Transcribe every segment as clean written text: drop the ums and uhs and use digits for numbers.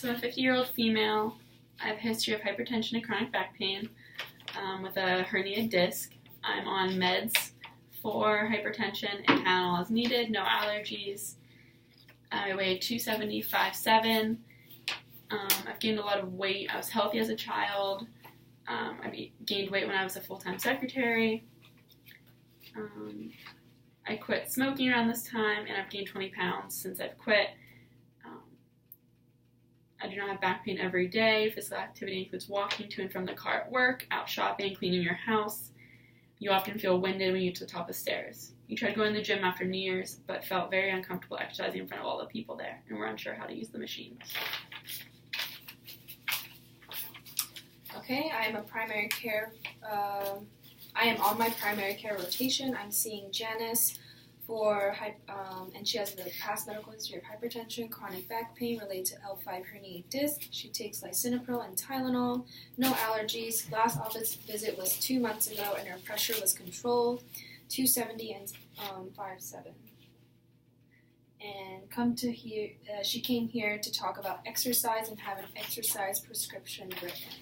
So I'm a 50-year-old female. I have a history of hypertension and chronic back pain with a herniated disc. I'm on meds for hypertension and Tylenol as needed, no allergies. I weigh 270, 5'7". I've gained a lot of weight. I was healthy as a child. I gained weight when I was a full-time secretary. I quit smoking around this time, and I've gained 20 pounds since I've quit. I do not have back pain every day. Physical activity includes walking to and from the car at work, out shopping, cleaning your house. You often feel winded when you get to the top of stairs. You tried going to the gym after New Year's, but felt very uncomfortable exercising in front of all the people there, and were unsure how to use the machines. Okay, I am on my primary care rotation. I'm seeing Janice and she has a past medical history of hypertension, chronic back pain related to L5 herniated disc. She takes lisinopril and Tylenol, no allergies. Last office visit was 2 months ago, and her pressure was controlled, 270 and 5'7". And she came here to talk about exercise and have an exercise prescription written.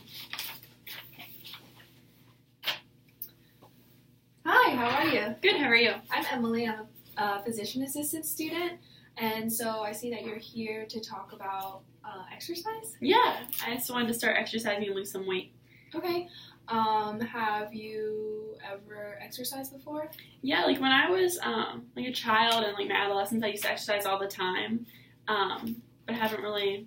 Hi, how are you? Good, how are you? I'm Emily. I'm a physician assistant student, and so I see that you're here to talk about exercise. Yeah, I just wanted to start exercising and lose some weight. Okay. Have you ever exercised before? Yeah, like when I was like a child and like my adolescence, I used to exercise all the time. But I don't really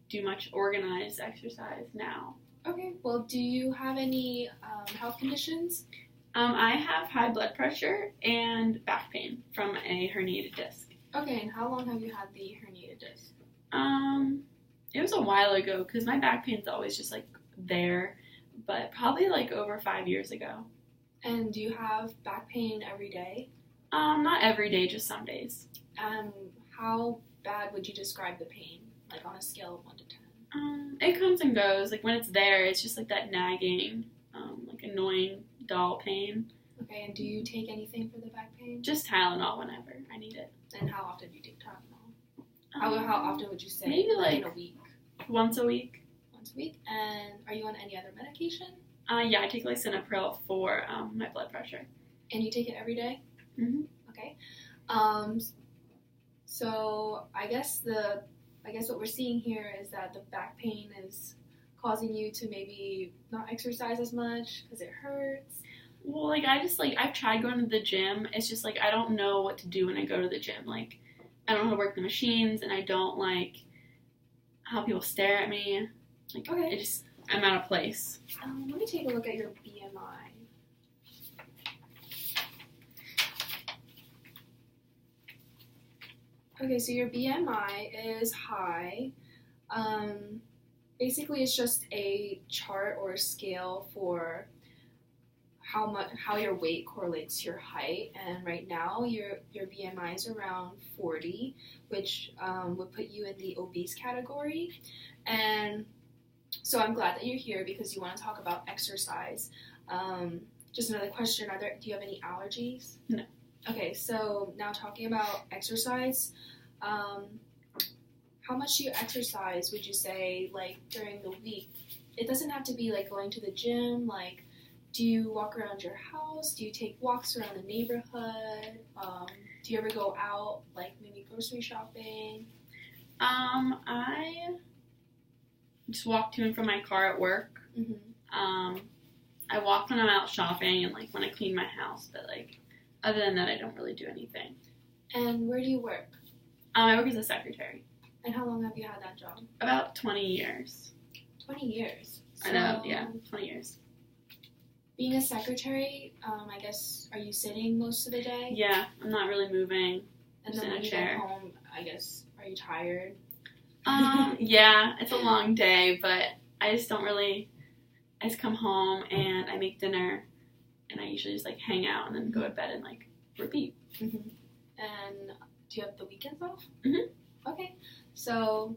do much organized exercise now. Okay. Well, do you have any health conditions? I have high blood pressure and back pain from a herniated disc. Okay, and how long have you had the herniated disc? It was a while ago because my back pain's always just like there, but probably like over 5 years ago. And do you have back pain every day? Not every day, just some days. How bad would you describe the pain, like on a scale of 1 to 10? It comes and goes. Like when it's there, it's just like that nagging, like annoying dull pain. Okay, and do you take anything for the back pain? Just Tylenol whenever I need it. And how often do you take Tylenol? How often would you say? Maybe like in a week. Once a week. Once a week. And are you on any other medication? Yeah, I take lisinopril for my blood pressure. And you take it every day? Mm-hmm. Okay. So I guess what we're seeing here is that the back pain is causing you to maybe not exercise as much because it hurts. Well, like I've tried going to the gym. It's just like I don't know what to do when I go to the gym. Like I don't know how to work the machines, and I don't like how people stare at me. Like okay. I'm out of place. Let me take a look at your BMI. Okay, so your BMI is high. Basically, it's just a chart or a scale for how your weight correlates to your height. And right now, your BMI is around 40, which would put you in the obese category. And so I'm glad that you're here because you want to talk about exercise. Just another question: do you have any allergies? No. Okay, so now talking about exercise. How much do you exercise, would you say, like, during the week? It doesn't have to be, like, going to the gym. Like, do you walk around your house? Do you take walks around the neighborhood? Do you ever go out, like, maybe grocery shopping? I just walk to and from my car at work. Mm-hmm. I walk when I'm out shopping and, like, when I clean my house. But, like, other than that, I don't really do anything. And where do you work? I work as a secretary. And how long have you had that job? About 20 years. 20 years? So, I know, yeah, 20 years. Being a secretary, I guess, are you sitting most of the day? Yeah, I'm not really moving. And just then in when a you chair. get home, I guess, are you tired? Yeah, it's a long day, but I just come home and I make dinner, and I usually just, like, hang out and then go to bed and, like, repeat. Mm-hmm. And do you have the weekends off? Mm-hmm. Okay, so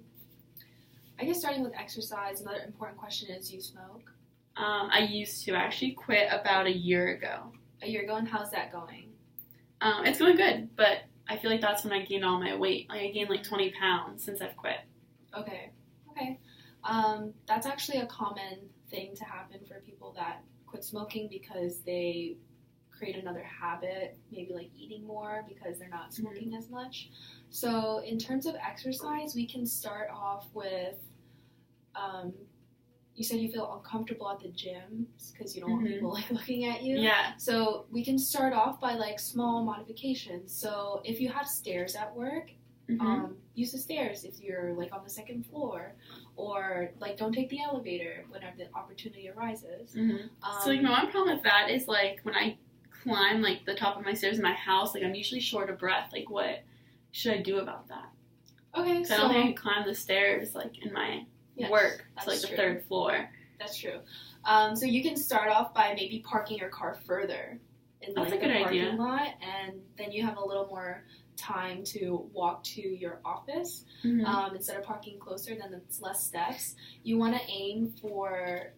I guess starting with exercise, another important question is, do you smoke? I used to. I actually quit about a year ago. A year ago, and how's that going? It's going good, but I feel like that's when I gained all my weight. Like, I gained like 20 pounds since I've quit. Okay. That's actually a common thing to happen for people that quit smoking because they create another habit, maybe like eating more because they're not smoking as much. So in terms of exercise, we can start off with, you said you feel uncomfortable at the gym because you don't want people like looking at you. Yeah. So we can start off by like small modifications. So if you have stairs at work, use the stairs if you're like on the second floor, or like don't take the elevator whenever the opportunity arises. So like my one problem with that is like when I climb like the top of my stairs in my house, like I'm usually short of breath. Like what should I do about that? Okay, so I don't think I can climb the stairs like in my work to like the third floor. That's true. So you can start off by maybe parking your car further in like the parking lot, and then you have a little more time to walk to your office. Instead of parking closer, then it's less steps. You want to aim for,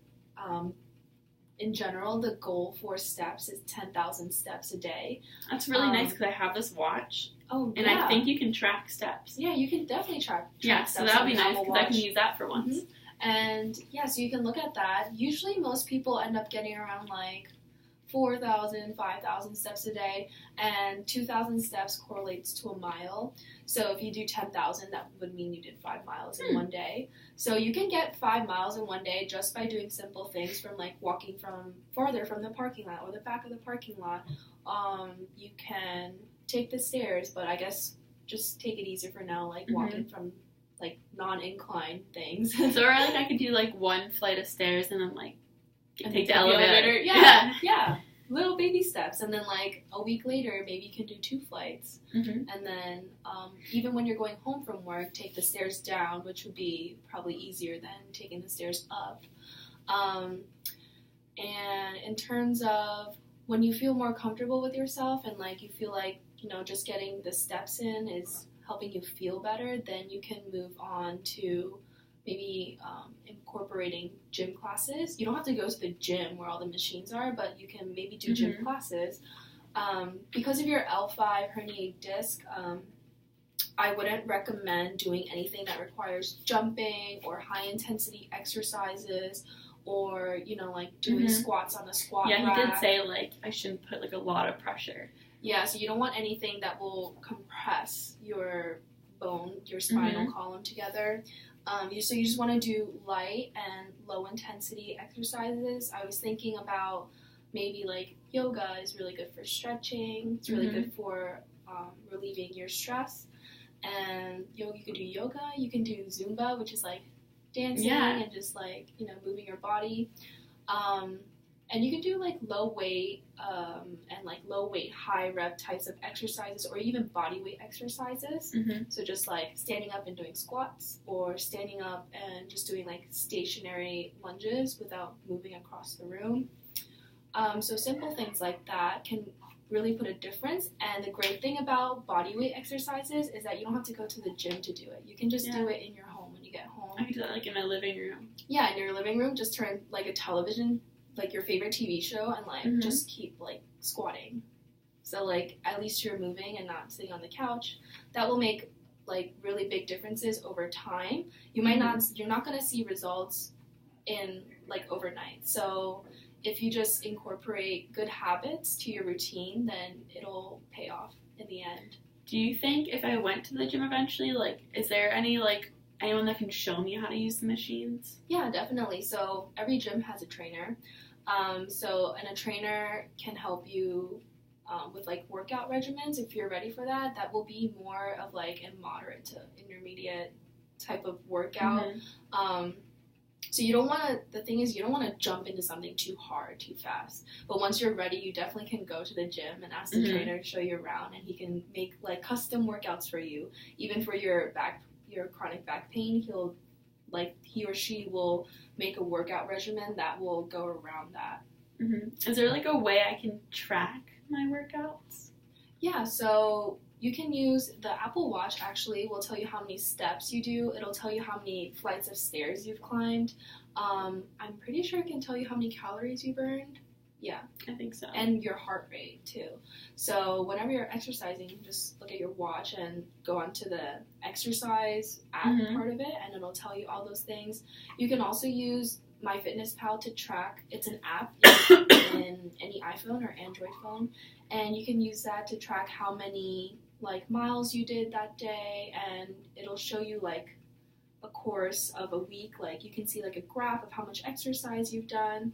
in general, the goal for steps is 10,000 steps a day. That's really nice because I have this watch. Oh, and I think you can track steps. Yeah, you can definitely track steps. So that would be nice because I can use that for once. And yeah, so you can look at that. Usually most people end up getting around like 4,000, 5,000 steps a day, and 2,000 steps correlates to a mile. So if you do 10,000, that would mean you did 5 miles in one day. So you can get 5 miles in one day just by doing simple things from like walking from farther from the parking lot or the back of the parking lot. You can take the stairs, but I guess just take it easier for now, like walking from like non-incline things. So or like I could do like one flight of stairs and then like take the elevator. Yeah. Little baby steps, and then like a week later, maybe you can do 2 flights, and then even when you're going home from work, take the stairs down, which would be probably easier than taking the stairs up. And in terms of when you feel more comfortable with yourself and like you feel like just getting the steps in is helping you feel better, then you can move on to maybe incorporating gym classes. You don't have to go to the gym where all the machines are, but you can maybe do gym classes. Because of your L5 herniated disc, I wouldn't recommend doing anything that requires jumping or high intensity exercises or, like doing squats on the squat rack. Yeah, he did say like I shouldn't put like a lot of pressure. Yeah, so you don't want anything that will compress your bone, your spinal column together. So you just want to do light and low intensity exercises. I was thinking about maybe like yoga is really good for stretching. It's really good for relieving your stress. And you can do yoga. You can do Zumba, which is like dancing and just like moving your body. And you can do like low weight and like low weight, high rep types of exercises, or even body weight exercises. So just like standing up and doing squats, or standing up and just doing like stationary lunges without moving across the room. So simple things like that can really put a difference. And the great thing about body weight exercises is that you don't have to go to the gym to do it. You can just do it in your home when you get home. I can do that like in my living room. Yeah, in your living room, just turn like a television, like your favorite TV show, and like just keep like squatting. So like at least you're moving and not sitting on the couch. That will make like really big differences over time. You might you're not going to see results in like overnight. So if you just incorporate good habits to your routine, then it'll pay off in the end. Do you think if I went to the gym eventually, like is there any like anyone that can show me how to use the machines? Yeah, definitely. So every gym has a trainer. And a trainer can help you with like workout regimens if you're ready for that. That will be more of like a moderate to intermediate type of workout. So you don't want to, the thing is you don't want to jump into something too hard, too fast. But once you're ready, you definitely can go to the gym and ask the trainer to show you around, and he can make like custom workouts for you. Even for your chronic back pain, he or she will make a workout regimen that will go around that. Is there like a way I can track my workouts? Yeah, so you can use the Apple Watch. Actually will tell you how many steps you do. It'll tell you how many flights of stairs you've climbed. I'm pretty sure it can tell you how many calories you burned. Yeah. I think so. And your heart rate, too. So whenever you're exercising, you can just look at your watch and go onto the exercise app part of it, and it'll tell you all those things. You can also use MyFitnessPal to track. It's an app in any iPhone or Android phone, and you can use that to track how many, like, miles you did that day, and it'll show you, like, a course of a week. Like, you can see, like, a graph of how much exercise you've done.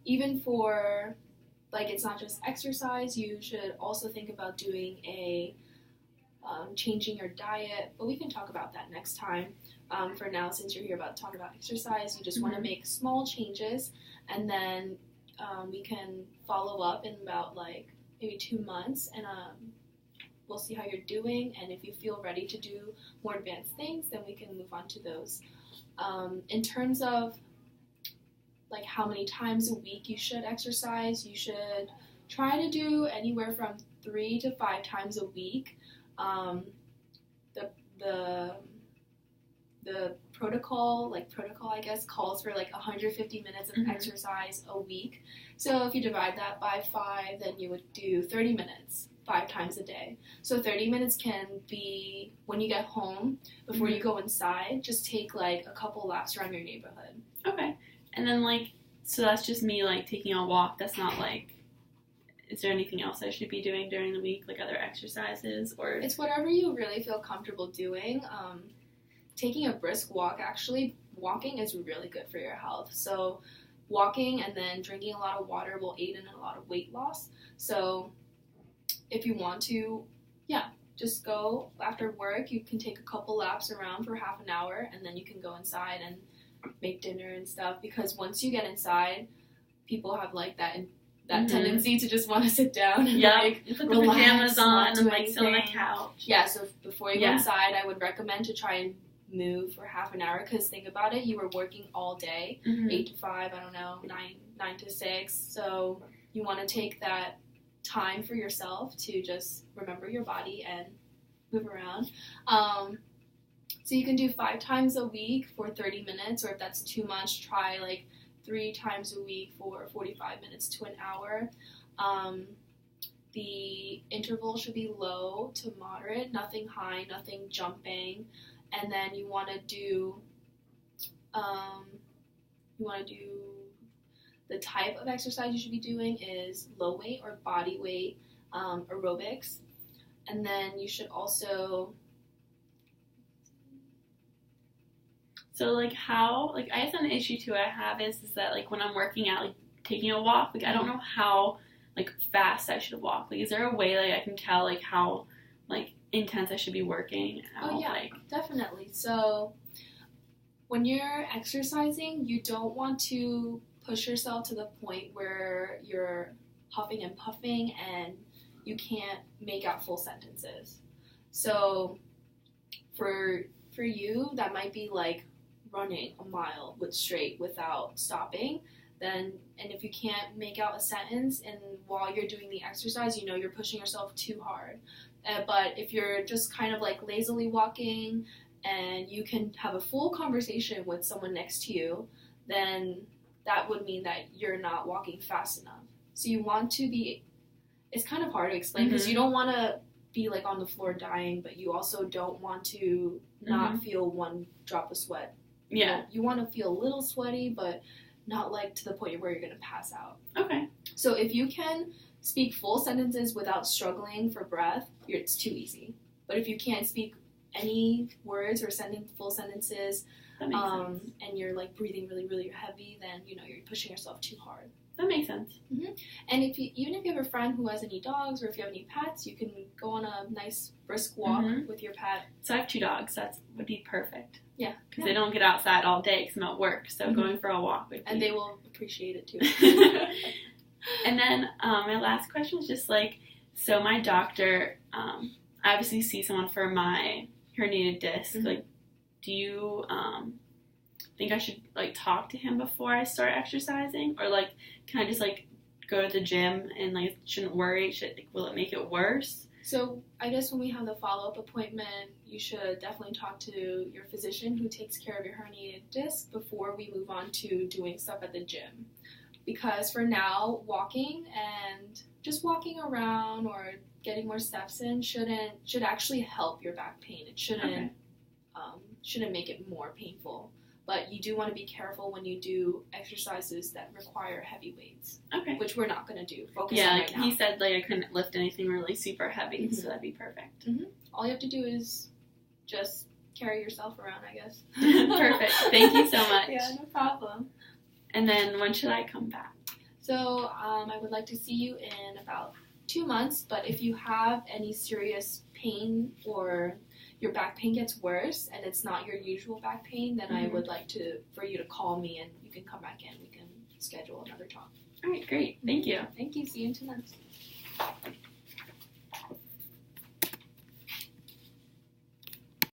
Even for, like, it's not just exercise, you should also think about doing changing your diet, but we can talk about that next time. For now, since you're here about to talk about exercise, you just want to make small changes, and then we can follow up in about, like, maybe 2 months, and we'll see how you're doing, and if you feel ready to do more advanced things, then we can move on to those. In terms of, like, how many times a week you should exercise, you should try to do anywhere from 3 to 5 times a week. The protocol, I guess, calls for, like, 150 minutes of exercise a week. So if you divide that by 5, then you would do 30 minutes 5 times a day. So 30 minutes can be when you get home, before you go inside, just take, like, a couple laps around your neighborhood. Okay. And then, like, so that's just me, like, taking a walk. That's not, like, is there anything else I should be doing during the week, like other exercises? Or it's whatever you really feel comfortable doing. Taking a brisk walk, actually, walking is really good for your health. So walking and then drinking a lot of water will aid in a lot of weight loss. So if you want to, just go after work. You can take a couple laps around for half an hour, and then you can go inside and make dinner and stuff, because once you get inside, people have, like, that tendency to just want to sit down and like put relax, the pajamas on and, like, anything. sit on the couch. Yeah, so before you go inside, I would recommend to try and move for half an hour, because think about it, you were working all day, 8 to 5, I don't know, 9 to 6, so you want to take that time for yourself to just remember your body and move around. So you can do 5 times a week for 30 minutes, or if that's too much, try, like, 3 times a week for 45 minutes to an hour. The interval should be low to moderate, nothing high, nothing jumping. And then you want to do the type of exercise you should be doing is low weight or body weight aerobics. And then you should also... So, like, how, like, I guess an issue, too, I have is that, like, when I'm working out, like, taking a walk, like, I don't know how, like, fast I should walk. Like, is there a way, like, I can tell, like, how, like, intense I should be working? Oh, yeah, definitely. So, when you're exercising, you don't want to push yourself to the point where you're huffing and puffing and you can't make out full sentences. So, for you, that might be, like, running a mile straight without stopping, and if you can't make out a sentence and while you're doing the exercise, you know you're pushing yourself too hard. But if you're just kind of, like, lazily walking and you can have a full conversation with someone next to you, then that would mean that you're not walking fast enough. So you want to be, it's kind of hard to explain, because you don't want to be, like, on the floor dying, but you also don't want to not feel one drop of sweat. Yeah. You want to feel a little sweaty, but not, like, to the point where you're going to pass out. Okay. So if you can speak full sentences without struggling for breath, it's too easy. But if you can't speak any words or full sentences, that makes sense. And you're, like, breathing really, really heavy, then, you know, you're pushing yourself too hard. That makes sense. And even if you have a friend who has any dogs, or if you have any pets, you can go on a nice brisk walk with your pet. So I have 2 dogs. That would be perfect. Yeah. Because they don't get outside all day because I'm at work. So going for a walk would be... And they will appreciate it, too. And then my last question is just, like, so my doctor, I obviously see someone for my herniated disc. Like, do you think I should, like, talk to him before I start exercising? Or, like, can I just, like, go to the gym and, like, shouldn't worry? Will it make it worse? So I guess when we have the follow-up appointment, you should definitely talk to your physician who takes care of your herniated disc before we move on to doing stuff at the gym. because for now, just walking around or getting more steps in should actually help your back pain. It shouldn't make it more painful. But you do want to be careful when you do exercises that require heavy weights. Okay. Which we're not going to do. Focus yeah, on right now. he said I couldn't lift anything really super heavy, so that'd be perfect. All you have to do is just carry yourself around, I guess. Perfect. Thank you so much. Yeah, no problem. And then when should I come back? So I would like to see you in about 2 months, but if you have any serious pain or your back pain gets worse and it's not your usual back pain, then I would like for you to call me and you can come back in. We can schedule another talk. All right, great. Thank you. Thank you. See you in 2 months.